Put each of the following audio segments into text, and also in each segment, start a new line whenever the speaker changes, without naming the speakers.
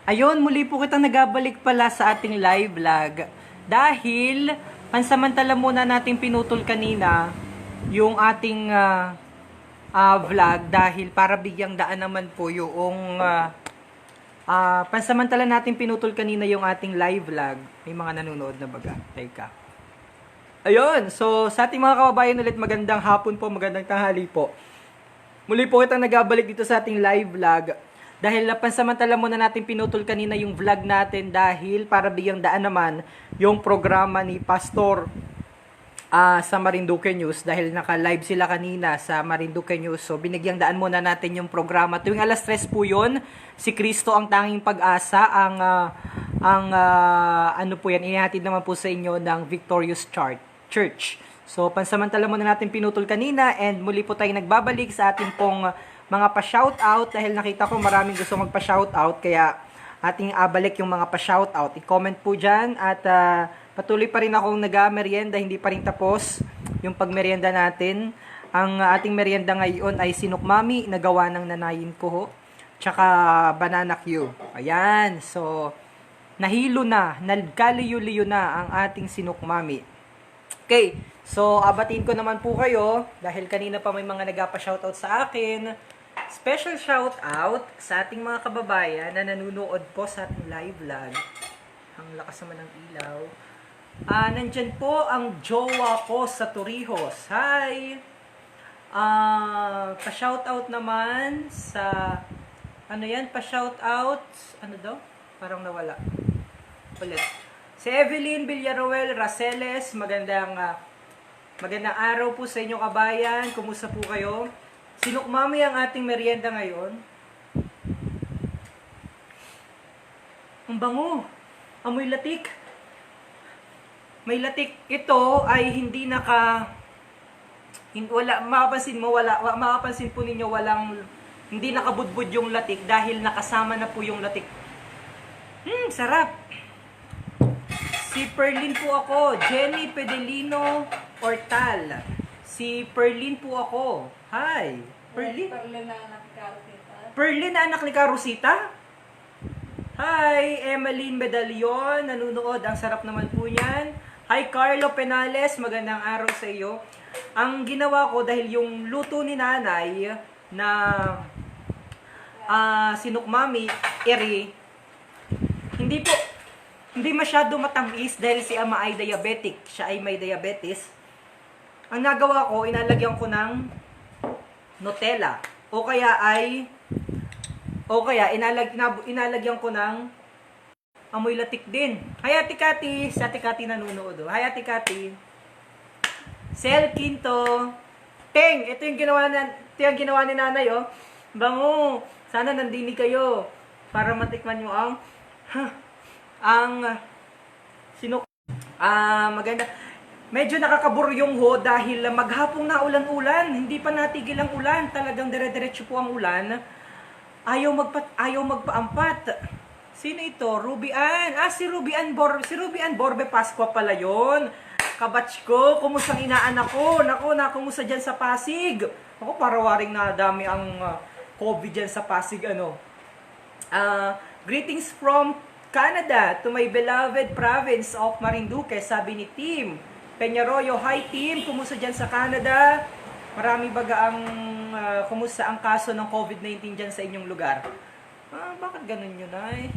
Ayun, muli po kitang nagabalik pala sa ating live vlog. Dahil, pansamantala muna natin pinutol kanina yung ating vlog dahil para bigyang daan naman po yung pansamantala natin pinutol kanina yung ating live vlog. May mga nanonood na baga. Teka. Ayun, so sa ating mga kababayan ulit, magandang hapon po, magandang tanghali po. Muli po kitang nagabalik dito sa ating live vlog. Dahil pansamantala muna natin pinutol kanina yung vlog natin dahil para bigyang daan naman yung programa ni Pastor sa Marinduque News dahil naka-live sila kanina sa Marinduque News. So binigyang daan muna natin yung programa. Tuwing alas 3 po yun, si Kristo ang tanging pag-asa, ano po yan, inihatid naman po sa inyo ng Victorious Church. So pansamantala muna natin pinutol kanina and muli po tayong nagbabalik sa ating pong mga pa-shoutout dahil nakita ko maraming gusto magpa-shoutout kaya ating abalik yung mga pa-shoutout. I-comment po dyan at patuloy pa rin akong nag-merienda, hindi pa rin tapos yung pagmerienda natin. Ang ating merienda ngayon ay sinukmami na gawa ng nanayin ko ho, tsaka banana Q. Ayan, so nahilo na, nagkaliyo-liyo na ang ating sinukmami. Okay, so abatiin ko naman po kayo dahil kanina pa may mga nagpa-shoutout sa akin. Special shout out sa ating mga kababayan na nanonood po sa ating live vlog. Ang lakas naman ng ilaw. Nandyan po ang jowa ko sa Torrijos. Hi! Pa-shout out naman sa ano yan? Pa-shout out ano daw? Parang nawala. Ulit. Si Evelyn Villaruel Raceles, magandang araw po sa inyo kabayan. Kumusta po kayo? Sinukmami ang ating merienda ngayon. Ang bango. Amoy latik. May latik. Ito ay hindi makapansin po ninyo hindi nakabudbud yung latik dahil nakasama na po yung latik. Sarap. Si Perlin po ako. Jenny Pedelino Ortal. Si Perlin po ako. Hi. Perlin? Perlin na anak ni Carosita? Hi. Emeline Medallion. Nanunood. Ang sarap naman po yan. Hi Carlo Penales. Magandang araw sa iyo. Ang ginawa ko dahil yung luto ni nanay na sinukmami, eri, hindi masyado matamis dahil si ama ay diabetic. Siya ay may diabetes. Ang nagawa ko, inalagyan ko ng Nutella. O kaya inalagyan ko ng amoy latik din. Hi Ate Cathy, si Ate Cathy nanonood. Hi Ate Cathy. Sel Quinto. Teng, ito yung ginawa ni nanay oh. Bango. Sana nandinig kayo para matikman nyo maganda. Medyo nakakaburyong ho dahil maghapong na ulan-ulan. Hindi pa natigil ang ulan. Talagang dire-diretso po ang ulan. Ayaw magpaampat. Sino ito? Ruby Ann. Si Ruby Ann Borbe Pascua pala yun. Kabatch ko. Kumusta ang inaanak ko? Naku, kumusta dyan sa Pasig? Ako, parawaring na dami ang COVID dyan sa Pasig. Greetings from Canada to my beloved province of Marinduque, sabi ni Tim Peñarroyo. Hi Tim, kumusta dyan sa Canada? Marami baga kumusta ang kaso ng COVID-19 dyan sa inyong lugar? Bakit ganun yun ay?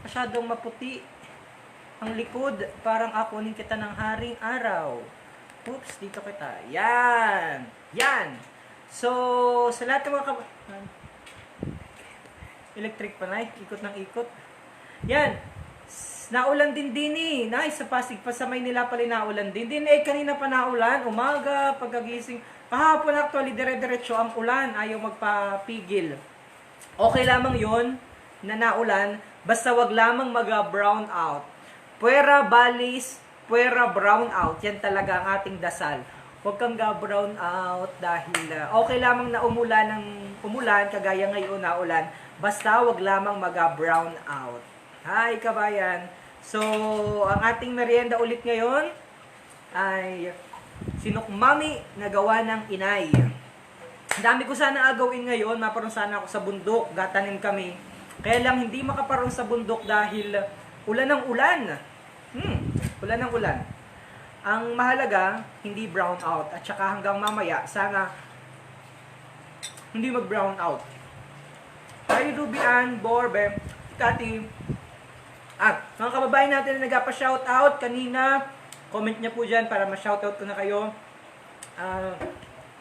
Masyadong maputi ang likod, parang akunin kita ng haring araw. Oops, dito kita. Yan! So, sa lahat ng mga electric pa na, ikot ng ikot. Yan! Naulan din Nice, sa Pasig pa sa Maynila pala naulan din. Kanina pa naulan, umaga, pagkagising. Kahapon actually, dire-diretso ang ulan. Ayaw magpapigil. Okay lamang yon na naulan, basta wag lamang mag-brown out. Puwera balis, puwera brown out. Yan talaga ang ating dasal. Huwag kang ga-brown out dahil okay lamang na umulan, kagaya ngayon naulan. Basta wag lamang mag-brown out. Hi kabayan! So, ang ating merienda ulit ngayon ay sinukmami na gawa ng inay. Ang dami ko sana agawin ngayon, maparoon sana ako sa bundok, gatanim kami. Kaya lang hindi makaparong sa bundok dahil ulan ng ulan. Ulan ng ulan. Ang mahalaga, hindi brown out. At saka hanggang mamaya, sana hindi mag-brown out. Hi, Rubian, Borbe, Kati. Mga kababayan natin na nagpa-shoutout kanina, comment niya po dyan para ma-shoutout ko na kayo.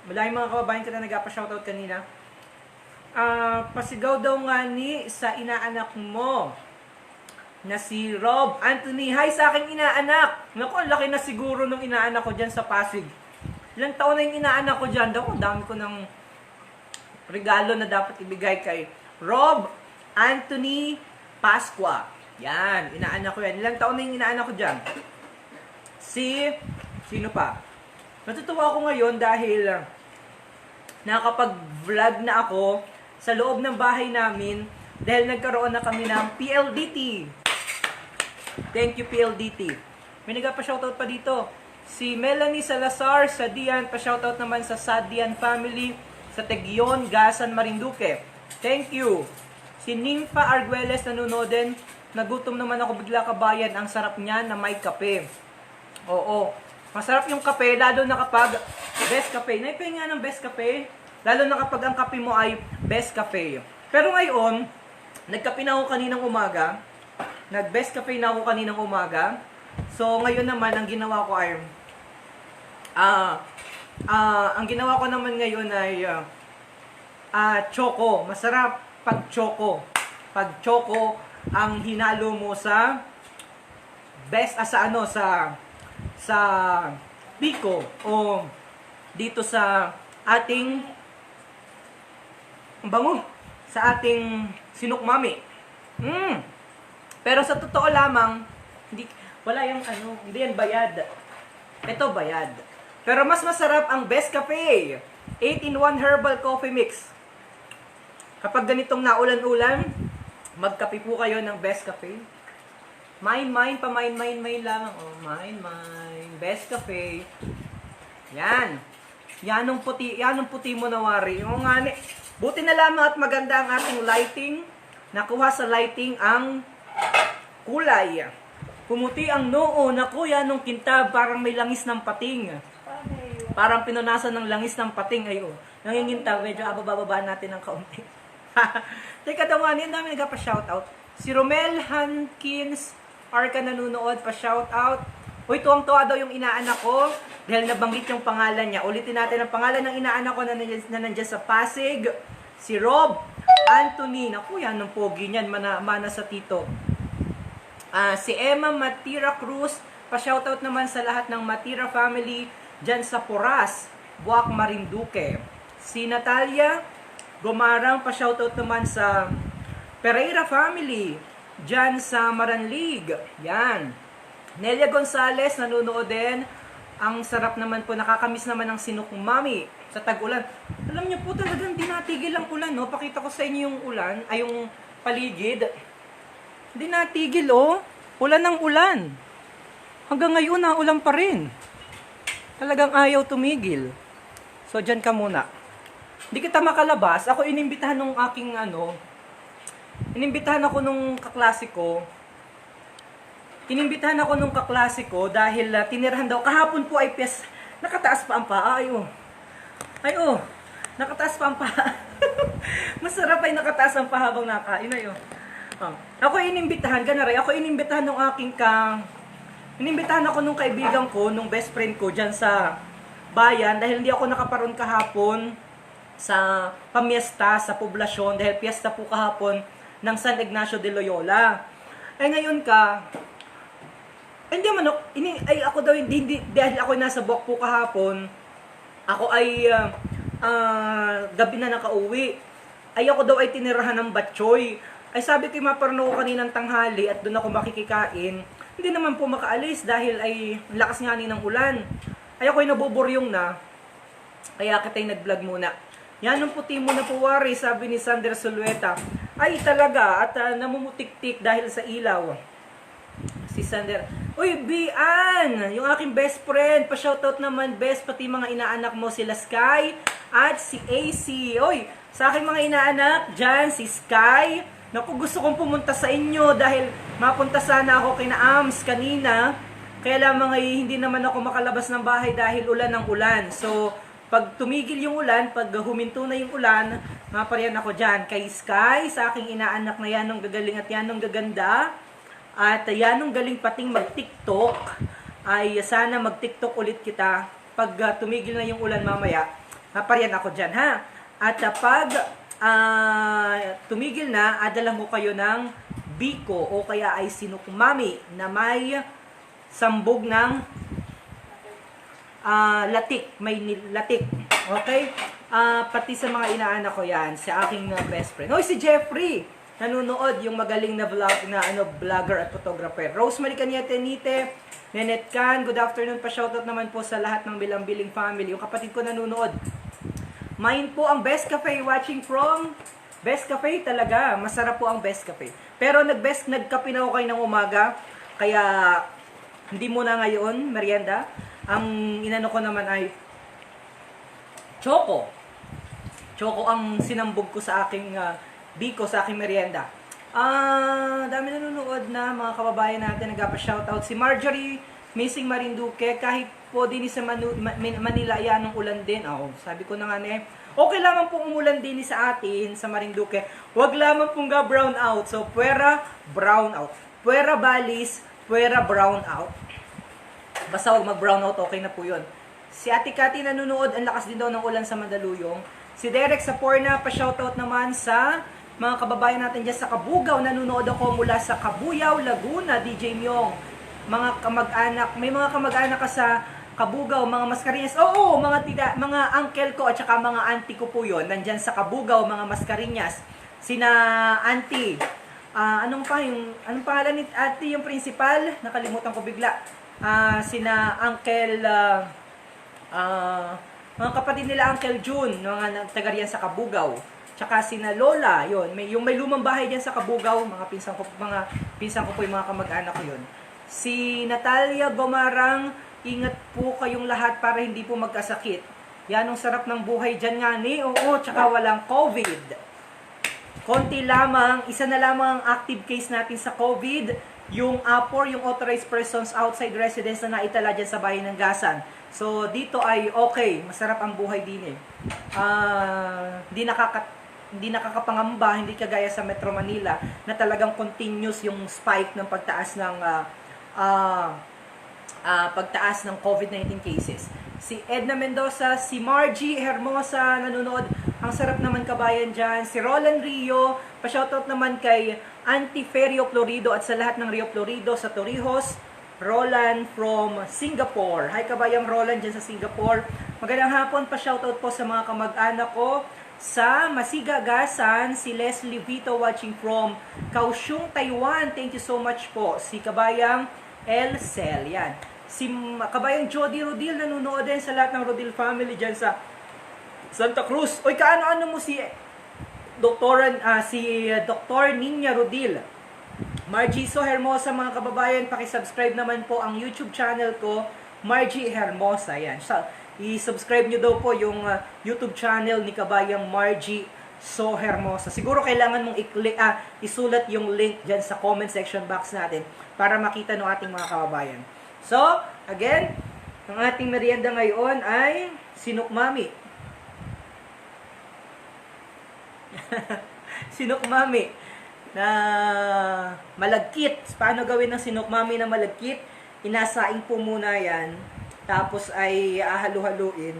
Maraming mga kababayan ka na nagpa-shoutout kanina. Pasigaw daw nga ni sa inaanak mo na si Rob Anthony. Hi sa aking inaanak. Naku, ang laki na siguro nung inaanak ko dyan sa Pasig. Ilang taon na yung inaanak ko dyan. Naku, dami ko ng regalo na dapat ibigay kay Rob Anthony Pasqua. Yan, inaanak ko yan. Ilang taon na yung inaanak ko dyan. Sino pa? Natutuwa ako ngayon dahil nakakapag-vlog na ako sa loob ng bahay namin dahil nagkaroon na kami ng PLDT. Thank you, PLDT. May nagpa-shoutout pa dito. Si Melanie Salazar sa Dian, pa-shoutout naman sa Sadian family sa Tegion, Gasan, Marinduque. Thank you. Si Nympha Arguelles nanonood din. Nagutom naman ako bigla kabayan. Ang sarap niya na may kape. Oo. Masarap yung kape, lalo na kapag best cafe. Naipahin nga ng best cafe. Lalo na kapag ang kape mo ay best cafe. Pero ngayon, nagkape na ako kaninang umaga. Nag-best cafe na ako kaninang umaga. So, ngayon naman, ang ginawa ko ay ang ginawa ko naman ngayon ay choco. Masarap pag choco. Pag choco ang hinalo mo sa sa Pico o dito sa ating bango, sa ating sinukmami. Pero sa totoo lamang, hindi yan bayad. Ito bayad. Pero mas masarap ang Best Cafe 8-in-1 Herbal Coffee Mix. Kapag ganitong naulan-ulan, magkape po kayo ng Best Cafe. Mine lang. Oh, mine. Best Cafe. Yan. Yan ang puti mo nawari. Yung nga ni, buti na lamang at maganda ang ating lighting. Nakuha sa lighting ang kulay. Pumuti ang noo. Naku, yan ang kintab. Parang may langis ng pating. Parang pinunasan ng langis ng pating. Ayo. Nangingintab. Medyo ababa natin ng kaunti. Teka daw nga, ang dami nagpa-shoutout. Si Romel Hankins Arca nanonood, pa-shoutout. Uy, tuwang-tuwa daw yung inaanak ko dahil nabanggit yung pangalan niya. Ulitin natin ang pangalan ng inaanak ko na nandiyan sa Pasig. Si Rob Anthony. Naku, yan ang pogi niyan. Mana sa tito. Si Emma Matira Cruz. Pa-shoutout naman sa lahat ng Matira family dyan sa Poras, Buwak, Marinduque. Si Natalia Gomarang, pa-shoutout naman sa Pereira family dyan sa Maranlig. Yan. Nelia Gonzales, nanonood din. Ang sarap naman po, nakakamiss naman ng sinukmami sa tag-ulan. Alam niyo po talagang dinatigil ang ulan, no? Pakita ko sa inyo yung ulan, ay yung paligid. Dinatigil, oh. Ulan ng ulan. Hanggang ngayon, ulan pa rin. Talagang ayaw tumigil. So, dyan ka muna. Hindi kita makalabas. Ako inimbitahan nung aking inimbitahan ako nung kaklasiko. Inimbitahan ako nung kaklasiko dahil tinirahan daw. Kahapon po ay nakataas pa ang paa. Nakataas pa ang paa. Masarap ay nakataas ang paa habang nakain. Ako inimbitahan, ganari. Ako inimbitahan nung inimbitahan ako nung kaibigan ko, nung best friend ko dyan sa bayan dahil hindi ako nakaparoon kahapon sa pamiesta sa poblasyon dahil piyesta po kahapon ng San Ignacio de Loyola. Ay ngayon ako daw hindi dahil ako nasa Buwak po kahapon, ako ay gabi na nakauwi. Ay ako daw ay tinirahan ng batchoy. Ay sabi ko maparno ko kaninang tanghali at doon ako makikikain. Hindi naman po makaalis dahil ay lakas nga ng ulan. Ay ako ay nabuburyong na. Kaya kita'y nag-vlog muna. Yan ang puti mo na puwari, sabi ni Sander Sulueta. Ay talaga, at namumutik-tik dahil sa ilaw. Si Sander. Uy, Bian! Yung aking best friend. Pa-shoutout naman, best. Pati mga inaanak mo, sila Sky at si AC. Uy, sa aking mga inaanak, dyan, si Sky, Naku, gusto kong pumunta sa inyo dahil mapunta sana ako kina Ams kanina. Kaya lamang ay hindi naman ako makalabas ng bahay dahil ulan ng ulan. So, pag tumigil yung ulan, pag huminto na yung ulan, mapariyan ako dyan. Kay Sky, sa aking inaanak na yan nung gagaling at yan nung gaganda. At yan nung galing pating mag-TikTok, ay sana mag-TikTok ulit kita. Pag tumigil na yung ulan mamaya, mapariyan ako dyan, ha? At pag tumigil na, adalang ko kayo ng biko o kaya ay sinukmami na may sambog ng latik. May latik. Okay? Pati sa mga inaanak ko yan, sa aking best friend. Hoy, si Jeffrey! Nanonood yung magaling na vlogger at photographer. Rosemary Cañete Nite, Nenet Can, good afternoon pa. Shoutout naman po sa lahat ng Bilang-Biling family. Yung kapatid ko nanonood. Mine po ang Best Cafe, watching from Best Cafe talaga. Masarap po ang Best Cafe. Pero nagkape na ako kayo ng umaga. Kaya hindi muna ngayon, merienda. Ang inano ko naman ay Choco. Choco ang sinambog ko sa aking biko, sa aking merienda. Dami nanonood na mga kababayan natin. Nagpa-shoutout si Marjorie Missing Marinduque. Kahit po din sa Manila, yan ng ulan din. Sabi ko na nga okay lamang pong umulan din sa atin, sa Marinduque. Huwag lamang pong brown out. So, puwera, brown out. Puwera balis, puwera brown out. Basta huwag mag-brown out, okay na po yun. Si Ate Cathy nanonood, ang lakas din daw ng ulan sa Mandaluyong. Si Derek Saporna, pa-shoutout naman sa mga kababayan natin dyan sa Kabugaw. Nanonood ako mula sa Kabuyao, Laguna, DJ Myong. Mga kamag-anak, may mga kamag-anak ka sa Kabugaw, mga Mascareñas. Oo, mga uncle ko at saka mga auntie ko po yun. Nandyan sa Kabugaw, mga Mascareñas. Sina auntie, anong pangalan ni auntie yung principal? Nakalimutan ko bigla. Sina uncle, mga kapatid nila Uncle June, mga taga riyan sa Kabugaw. Tsaka sina Lola, yun. Yung may lumang bahay diyan sa Kabugaw, mga pinsan ko po yung mga kamag-anak ko yun. Si Natalia Gomarang, ingat po kayong lahat para hindi po magkasakit. Yan ang sarap ng buhay diyan nga ni. Oo, tsaka walang COVID. Konti lamang, isa na lamang ang active case natin sa COVID, yung APOR, yung authorized persons outside residence na naitala dyan sa bahay ng Gasan. So, dito ay okay. Masarap ang buhay din eh. Hindi nakakapangamba, hindi kagaya sa Metro Manila na talagang continuous yung spike ng pagtaas ng COVID-19 cases. Si Edna Mendoza, si Margie Hermosa nanonood. Ang sarap naman kabayan dyan. Si Roland Rio, pa-shoutout naman kay Auntie Ferio Florido at sa lahat ng Rio Florido sa Torrijos. Roland from Singapore. Hi kabayang Roland dyan sa Singapore. Magandang hapon, pa-shoutout po sa mga kamag-anak ko sa Masigagasan. Si Leslie Vito watching from Kaohsiung, Taiwan. Thank you so much po. Si kabayang El Cel. Yan. Si kabayang Jody Rodil nanonood din sa lahat ng Rodil family dyan sa Santa Cruz. Oy, kaano-ano mo si Dr. Ninya Rodil. Margie So Hermosa, mga kababayan, pakisubscribe naman po ang YouTube channel ko, Margie Hermosa. Yan. So, i-subscribe nyo daw po yung YouTube channel ni kabayang Margie So Hermosa. Siguro kailangan mong isulat yung link dyan sa comment section box natin para makita ng ating mga kababayan. So, again, ang ating merienda ngayon ay sinukmami. Sinukmami na malagkit. Paano gawin ng sinukmami na malagkit? Inasaing po muna yan. Tapos ay ahalu-haluin.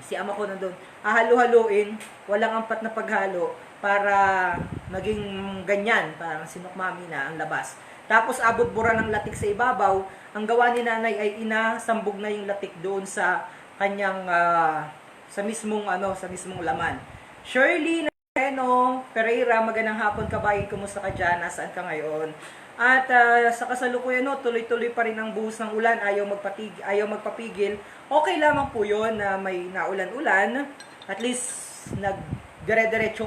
Si ama ko nandun. Ahalu-haluin. Walang ampat na paghalo para maging ganyan. Parang sinukmami na ang labas. Tapos abot-bura ng latik sa ibabaw. Ang gawa ni nanay ay inasambog na yung latik doon sa kanyang sa mismong laman. Shirley Pereira, magandang hapon kabayan, kumusta ka dyan? Nasaan ka ngayon? At sa kasalukuyan, tuloy-tuloy pa rin ang buhos ng ulan, ayaw magpapigil. Okay lamang po yun na may naulan-ulan. At least nagdire-diretso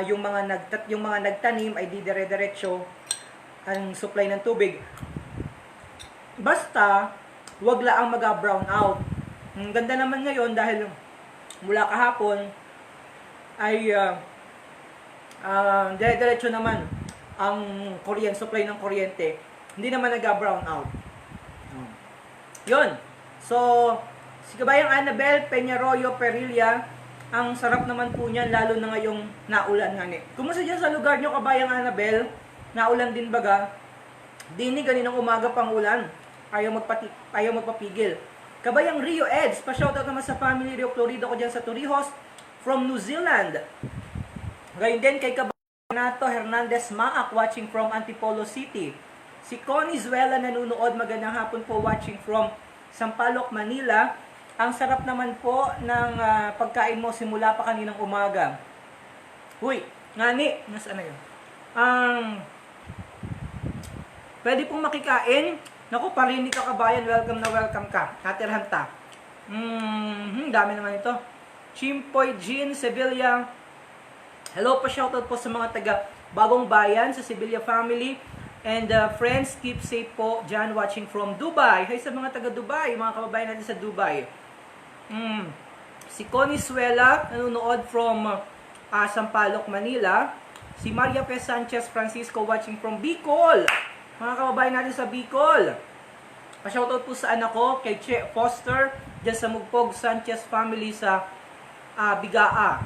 yung mga nagtanim ay di dire-diretso ang supply ng tubig. Basta wag laang mag-brown out. Ang ganda naman ngayon dahil mula kahapon ay dire-diretso naman ang supply ng kuryente. Hindi naman nag-brown out. Yun. So, si Kabayang Annabel Peñarroyo Perilla, ang sarap naman po niyan, lalo na ngayong naulan nga ni. Kumusta dyan sa lugar nyo, Kabayang Annabel? Naulan din baga? Dini, ganinang umaga pang ulan. Ayaw magpapigil. Kabayang Rio Eds, pa-shoutout naman sa family Rio Florido ko dyan sa Torrijos from New Zealand. Gayon din kay Kabayang Renato Hernandez Maak watching from Antipolo City. Si Connie Zuela nanunood, magandang hapon po, watching from Sampaloc, Manila. Ang sarap naman po ng pagkain mo simula pa kaninang umaga. Uy, ngani, nasaan na yun? Pwede pong makikain. Naku, parinig ka Kabayan, welcome na welcome ka. Katirhan ta. Dami naman ito. Chimpoy Jean Sevilla. Hello po, shoutout po sa mga taga Bagong Bayan, sa Sevilla family. And friends, keep safe po dyan watching from Dubai. Hi sa mga taga Dubai, mga kababayan natin sa Dubai. Si Connie Suela, nanonood from Sampaloc, Manila. Si Maria P. Sanchez Francisco watching from Bicol. Mga kababayan natin sa Bicol. Pa-shoutout po sa anak ko, kay Che Foster, dyan sa Mugpog Sanchez family sa Bigaa.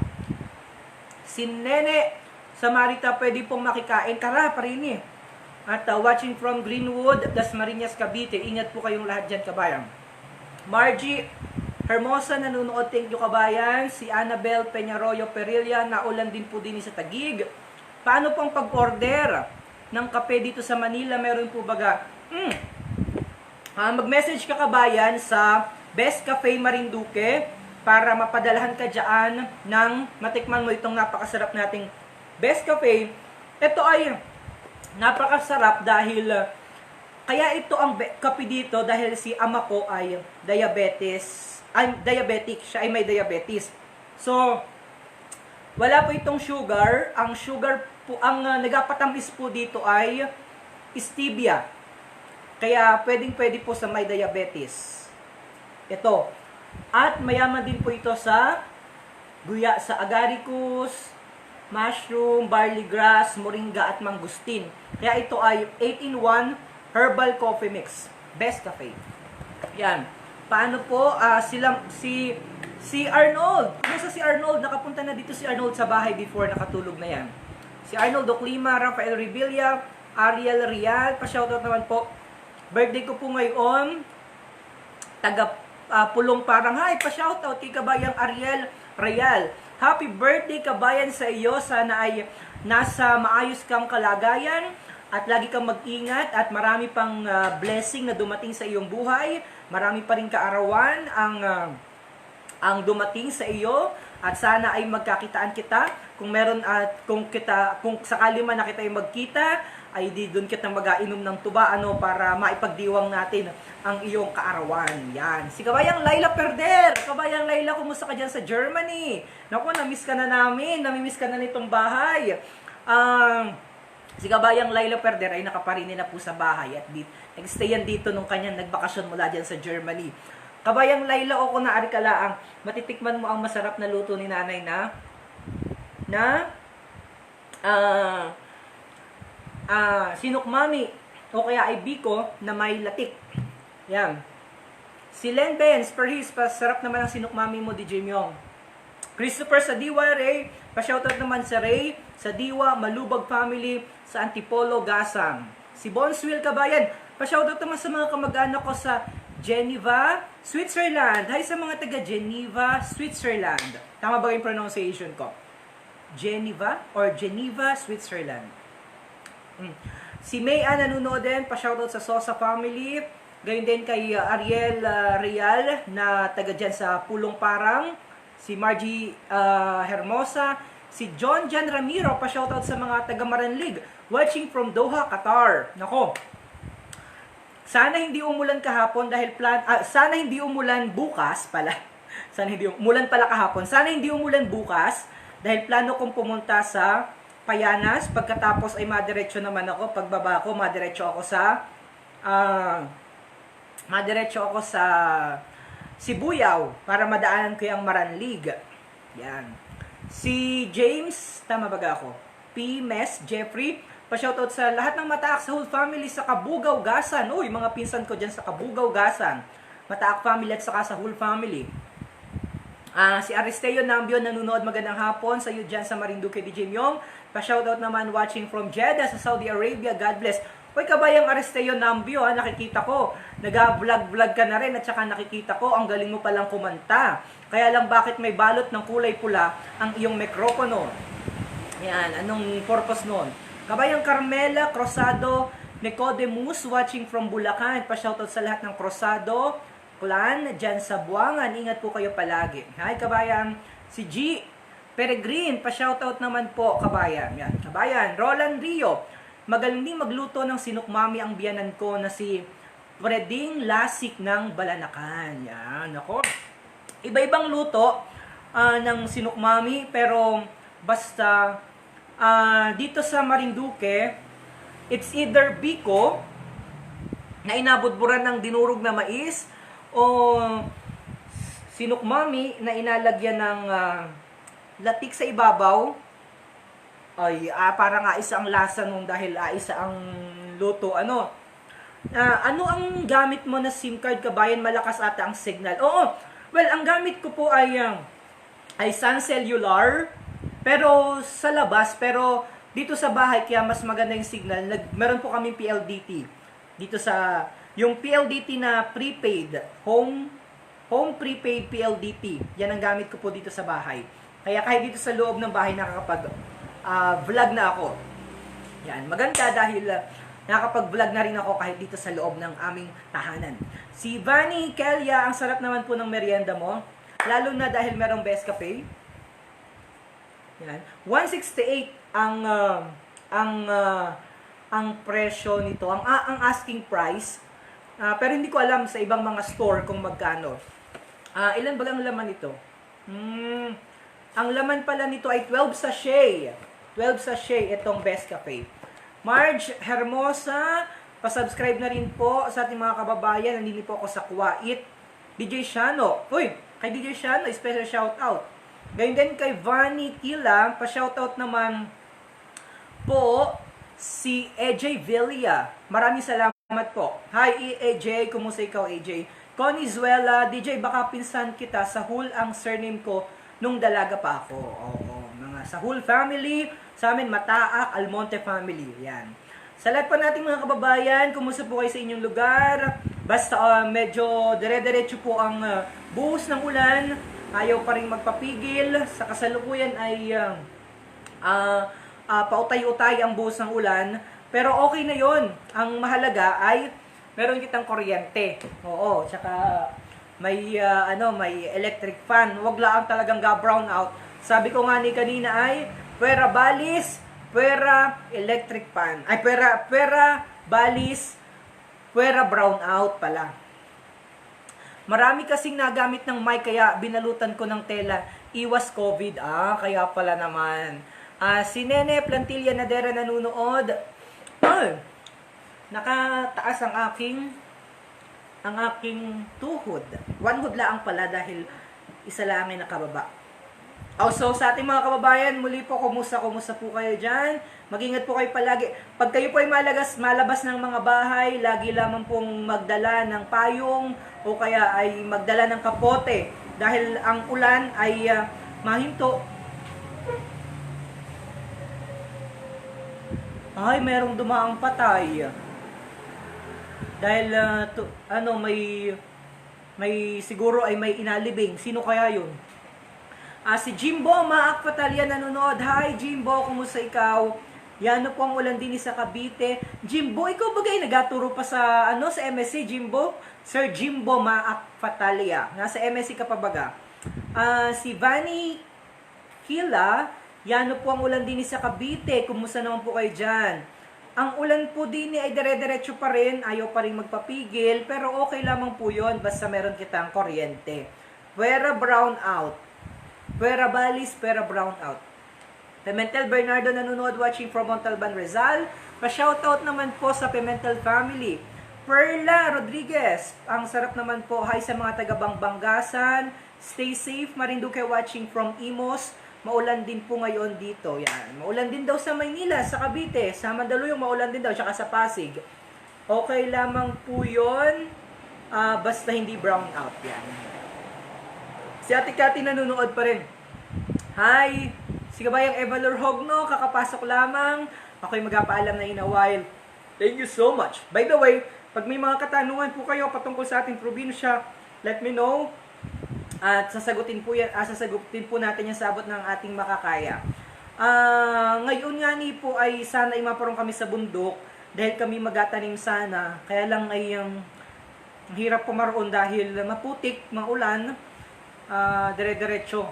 Si Nene Samarita, pwede pong makikain. Tara, parini. At watching from Greenwood, Dasmariñas, Cavite. Ingat po kayong lahat dyan, kabayan. Margie Hermosa, nanonood. Thank you, kabayan. Si Annabel Peñarroyo Perilla, naulan din po din sa Taguig. Paano pong pag-order ng kape dito sa Manila? Meron po baga? Mag-message ka, kabayan, sa Best Cafe Marinduque para mapadalahan ka dyan ng matikman mo itong napakasarap nating Best Cafe. Ito ay napakasarap dahil kaya ito ang kape dito dahil si ama ko ay diabetic. Siya ay may diabetes. So, wala po itong sugar. Ang sugar po, ang nagapatamis po dito ay stevia. Kaya pwede po sa may diabetes. Ito. At mayaman din po ito sa guya, sa agaricus, mushroom, barley grass, moringa at mangustin. Kaya ito ay 8-in-1 herbal coffee mix. Best Cafe. Yan. Paano po si Arnold? Kumusta si Arnold? Nakapunta na dito si Arnold sa bahay before, nakatulog na yan. Si Arnold Oclima, Rafael Revilla, Ariel Rial, pa-shoutout naman po. Birthday ko po ngayon. Taga Pulong Parang. Hi, pa-shoutout kay kabayang Ariel Rial. Happy birthday, kabayan, sa iyo. Sana ay nasa maayos kang kalagayan at lagi kang mag-ingat at marami pang blessing na dumating sa iyong buhay. Marami pa rin kaarawan ang dumating sa iyo at sana ay magkakitaan kita. Kung meron at kung sakali man na kita ay magkita, ay di doon kita mag-ainom ng tuba para maipagdiwang natin ang iyong kaarawan. Yan. Si Kabayang Laila Perder. Kabayang Laila, kumusta ka dyan sa Germany? Naku, namiss ka na namin. Namimiss ka na nitong bahay. Si Kabayang Laila Perder ay nakaparini na po sa bahay at nag-stayan dito nung kanyang nagbakasyon mula dyan sa Germany. Kabayang Laila, o kung naari ka laang, matitikman mo ang masarap na luto ni nanay sinukmami o kaya ay biko na may latik. Yan. Si Len Benz, perhis, pasarap naman ang sinukmami mo, DJ Myong. Christopher Sadiwa, Ray, pa-shoutout naman sa Ray, Sadiwa, Malubag family, sa Antipolo, Gasang. Si Bonswil, kabayan, pa-shoutout naman sa mga kamag-anak ko sa Geneva, Switzerland. Hi sa mga taga Geneva, Switzerland. Tama ba yung pronunciation ko? Geneva or Geneva, Switzerland. Si May Ann nanonood din, pa-shoutout sa Sosa family. Gayon din kay Ariel Real na taga dyan sa Pulong Parang. Si Margie Hermosa. Si John Jan Ramiro, pa-shoutout sa mga taga Maranlig. Watching from Doha, Qatar. Nako. Sana hindi umulan kahapon dahil sana hindi umulan bukas pala. Umulan pala kahapon. Sana hindi umulan bukas dahil plano kong pumunta sa Payanas. Pagkatapos ay madiretso naman ako. Pagbaba ko, madiretso ako sa Sibuyao para madaanan ko yung Maranlig. Yan. Si James, tama ba ako? P. Mes, Jeffrey. Pa-shoutout sa lahat ng Mataak sa whole family sa Kabugao-Gasan. Uy, mga pinsan ko dyan sa Kabugao-Gasan. Mataak family at saka sa whole family. Si Aristeo Nambio nanonood, magandang hapon sa iyo dyan sa Marinduque, DJ Myong. Pa-shoutout naman watching from Jeddah sa Saudi Arabia. God bless. Hoy, kabayang Aristeo Nambio, nakikita ko, nag-vlog-vlog ka na rin at saka nakikita ko, ang galing mo palang kumanta. Kaya lang bakit may balot ng kulay pula ang iyong mikropono? Yan, anong purpose nun? Kabayang Carmela Crosado Nicodemus watching from Bulacan. Pa-shoutout sa lahat ng Crosado clan dyan sa Buangan. Ingat po kayo palagi. Hi, kabayang si G. Peregrine, pa-shoutout naman po, kabayan. Yan, kabayan. Roland Rio, magaling din magluto ng sinukmami ang biyanan ko na si Freding Lasik ng Balanacan. Yan, ako. Iba-ibang luto ng sinukmami, pero basta dito sa Marinduque, it's either biko na inabudburan ng dinurog na mais o sinukmami na inalagyan ng latik sa ibabaw. Ay, parang isa ang lasa nung dahil isa ang luto. Ano ang gamit mo na SIM card, kabayan? Malakas ata ang signal. Oo, well, ang gamit ko po ay Sun Cellular, pero sa labas, pero dito sa bahay, kaya mas maganda yung signal. Meron po kaming PLDT. Dito sa, yung PLDT na prepaid, home prepaid PLDT. Yan ang gamit ko po dito sa bahay. Kaya kahit dito sa loob ng bahay, vlog na ako. Yan, maganda dahil nakakapag-vlog na rin ako kahit dito sa loob ng aming tahanan. Si Vanny Kelia, ang sarap naman po ng merienda mo. Lalo na dahil merong Best Cafe. Yan. 168 ang presyo nito, ang asking price. Pero hindi ko alam sa ibang mga store kung magkano. Ilan ba lang laman nito? Ang laman pala nito ay 12 sachet. 12 sachet itong Best Cafe. Marge Hermosa, pa-subscribe na rin po sa ating mga kababayan. Nandito po ako sa Kuwait. DJ Shano. Uy, kay DJ Shano, special shout out. Gayun din kay Vanny Tila, pa-shout out naman po si AJ Villa. Maraming salamat po. Hi AJ, kumusta ikaw AJ? Connie Zuela, DJ, baka pinsan kita. Sahul ang surname ko nung dalaga pa ako. Oo, mga Sahul family, sa amin Mataak, Almonte family. Yan. Sa lahat po nating mga kababayan, kumusta po kayo sa inyong lugar? Basta medyo dire-diretso po ang buhos ng ulan. Ayaw pa rin magpapigil. Sa kasalukuyan ay pautay-utay ang buhos ng ulan. Pero okay na yon. Ang mahalaga ay meron kitang kuryente. Oo, tsaka may electric fan. Huwag lang talagang ga-brown out. Sabi ko nga ni kanina ay pwera balis, pwera electric fan. Ay pwera balis, pwera brown out pala. Marami kasing nagamit ng mic kaya binalutan ko ng tela. Iwas COVID. Kaya pala naman. Si Nene Plantilla Nadera nanunood. Nakataas ang aking tuhod. One hood lang pala dahil isa lang ay nakababa. Also, sa ating mga kababayan, muli po, kumusta po kayo dyan? Mag-ingat po kayo palagi. Pag kayo po ay malabas ng mga bahay, lagi lamang pong magdala ng payong o kaya ay magdala ng kapote. Dahil ang ulan ay mahinto. Ay, merong dumaang patay. Dahil, may siguro ay may inalibing. Sino kaya yun? Si Jimbo Maak Fatalya nanonood. Hi Jimbo, kumusta ikaw? Yan po ang ulan din sa Cavite. Jimbo, ikaw bagay nagaturo pa sa sa MSC, Jimbo? Sir Jimbo Maak Fatalya. Nasa MSC ka pa baga? Si Vanny Kila, yan po ang ulan din sa Cavite. Kumusta naman po kayo dyan? Ang ulan po din ay dire-diretso pa rin. Ayaw pa rin magpapigil. Pero okay lamang po yun. Basta meron kitang kuryente. Pwera brown out. Pwera balis, pwera brown out. Pimentel Bernardo nanonood watching from Montalban, Rizal. Pa-shoutout naman po sa Pimentel family. Perla Rodriguez. Ang sarap naman po. Hi sa mga taga-Bangbangasan. Stay safe. Marinduque watching from Imos. maulan din po ngayon dito. Yan. Maulan din daw sa Maynila, sa Cavite, sa Mandaluyong maulan din daw, tsaka sa Pasig. Okay lamang po yun, basta hindi brown out. Yan. Si Ate Cathy nanonood pa rin. Hi! Si Kabayang Eva Lorhogno, kakapasok lamang. Ako'y magpapaalam na in a while. Thank you so much. By the way, pag may mga katanungan po kayo patungkol sa ating probinsya, let me know. At sasagutin po natin yan sa abot ng ating makakaya. Ngayon nga ni po ay sana ay maparong kami sa bundok dahil kami magatanim sana. Kaya lang ay hirap pumaroon dahil maputik, maulan, dire-diretso.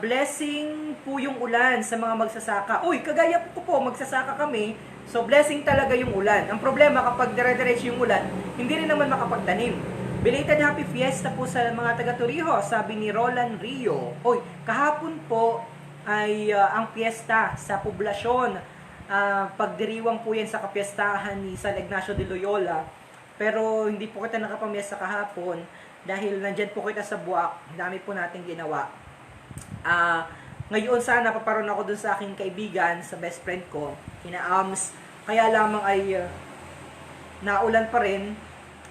Blessing po yung ulan sa mga magsasaka. Uy, kagaya po, magsasaka kami. So, blessing talaga yung ulan. Ang problema kapag dire-diretso yung ulan, hindi rin naman makapagtanim. Belated Happy Fiesta po sa mga taga-Turiho, sabi ni Roland Rio. Uy, kahapon po ay ang fiesta sa poblasyon. Pagdiriwang po yan sa kapiestahan ni San Ignacio de Loyola. Pero hindi po kita nakapamiesta kahapon dahil nandyan po kita sa Buwak. Dami po natin ginawa. Ngayon sana paparoon ako dun sa aking kaibigan, sa best friend ko, ina Ams. Kaya lamang ay naulan pa rin,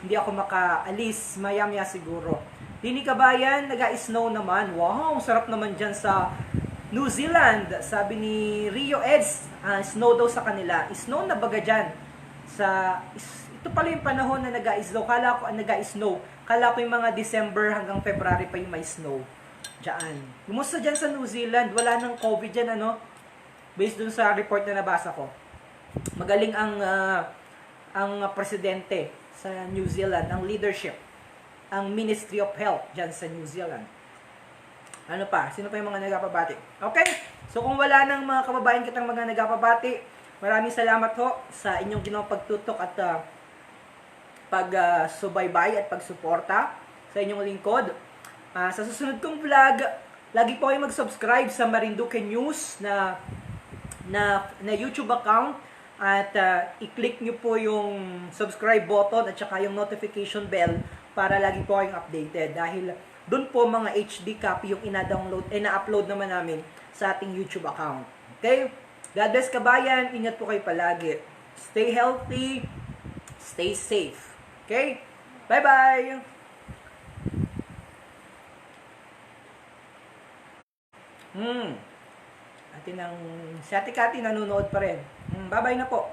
hindi ako makaalis, maya-maya siguro. Dini Kabayan, nag-snow naman. Wow, sarap naman dyan sa New Zealand. Sabi ni Rio Eds, snow daw sa kanila. Snow na baga dyan. Ito pala yung panahon na nag-snow. Kala ko yung mga December hanggang February pa yung may snow. Diyan. Kumusta dyan sa New Zealand? Wala nang COVID dyan, ano? Based dun sa report na nabasa ko. Magaling ang presidente sa New Zealand, ang leadership, ang Ministry of Health dyan sa New Zealand. Ano pa? Sino pa yung mga nagapabati? Okay? So kung wala nang mga kababayan kitang mga nagapabati, maraming salamat ho sa inyong ginawang pagtutok at pag-subaybay at pagsuporta sa inyong lingkod. Sa susunod kong vlog, lagi po kayong mag-subscribe sa Marinduque News na YouTube account at i-click nyo po yung subscribe button at saka yung notification bell para lagi po kayong updated dahil doon po mga HD copy yung ina-upload naman namin sa ating YouTube account. Okay? God bless kabayan, ingat po kayo palagi. Stay healthy, stay safe. Okay? Bye-bye! Si Ate Cathy nanonood pa rin. Bye-bye na po.